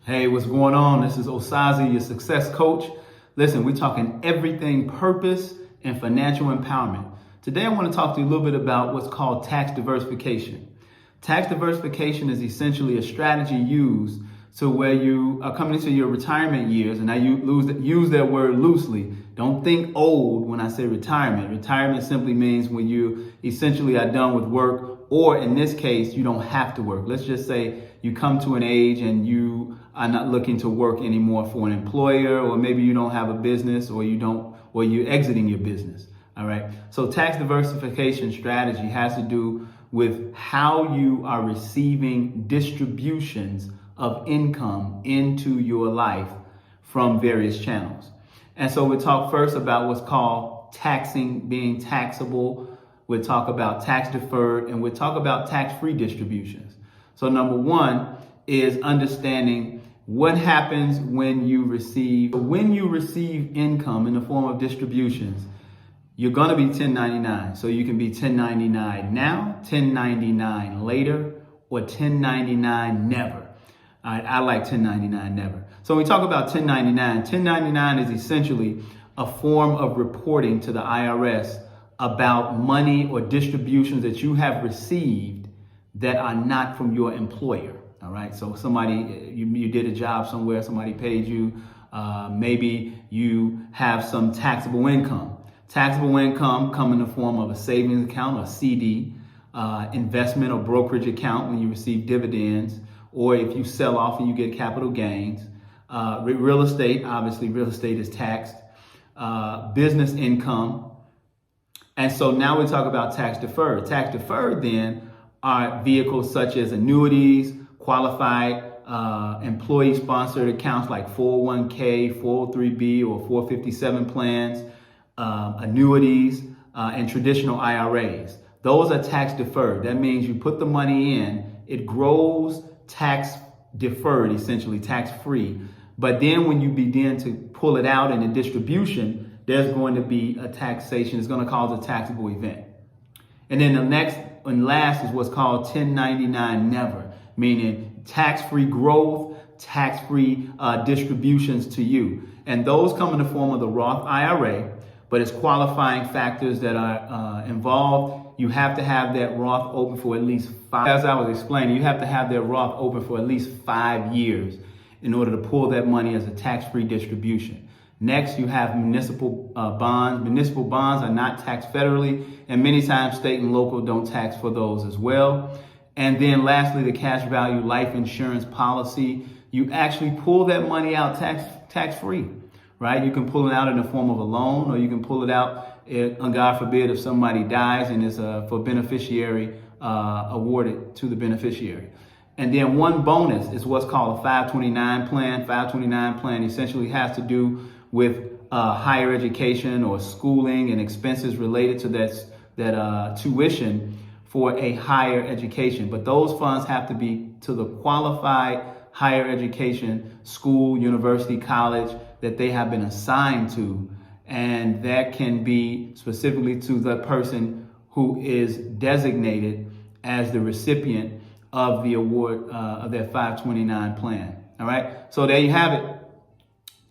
Hey, what's going on? This is Osazee, your success coach. Listen, we're talking everything purpose and financial empowerment. Today, I want to talk to you a little bit about what's called tax diversification. Tax diversification is essentially a strategy used to where you are coming into your retirement years, and I use that word loosely. Don't think old when I say retirement. Retirement simply means when you essentially are done with work, or in this case, you don't have to work. Let's just say you come to an age and you are not looking to work anymore for an employer, or maybe you don't have a business, or you're exiting your business. All right. So tax diversification strategy has to do with how you are receiving distributions of income into your life from various channels. And so we'll talk first about what's called taxing, being taxable. We'll talk about tax deferred, and we'll talk about tax-free distributions. So number one is understanding what happens when you receive income in the form of distributions. You're going to be 1099. So you can be 1099 now, 1099 later, or 1099 never. All right, I like 1099 never. So when we talk about 1099 is essentially a form of reporting to the IRS about money or distributions that you have received that are not from your employer. All right. So you did a job somewhere, somebody paid you. Maybe you have some taxable income. Taxable income come in the form of a savings account, or CD, investment or brokerage account when you receive dividends, or if you sell off and you get capital gains. Real estate, obviously real estate is taxed. Business income. And so now we talk about tax deferred. Tax deferred then are vehicles such as annuities, qualified employee sponsored accounts like 401k, 403b, or 457 plans, annuities, and traditional IRAs. Those are tax deferred. That means you put the money in, it grows tax deferred, essentially tax free. But then when you begin to pull it out in a distribution, there's going to be a taxation. It's going to cause a taxable event. And then the next and last is what's called 1099 never, meaning tax-free growth, tax-free distributions to you. And those come in the form of the Roth IRA, but it's qualifying factors that are involved. You have to have that Roth open for at least 5. As I was explaining, you have to have that Roth open for at least 5 years in order to pull that money as a tax-free distribution. Next, you have municipal bonds. Municipal bonds are not taxed federally, and many times state and local don't tax for those as well. And then lastly, the cash value life insurance policy. You actually pull that money out tax-free, right? You can pull it out in the form of a loan, or you can pull it out, God forbid, if somebody dies and is for beneficiary awarded to the beneficiary. And then one bonus is what's called a 529 plan. 529 plan essentially has to do with higher education or schooling and expenses related to that tuition for a higher education. But those funds have to be to the qualified higher education school, university, college that they have been assigned to. And that can be specifically to the person who is designated as the recipient of the award of that 529 plan. All right. So there you have it.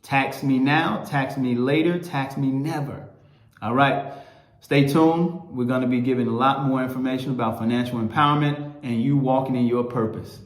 Tax me now, tax me later, tax me never. All right. Stay tuned. We're going to be giving a lot more information about financial empowerment and you walking in your purpose.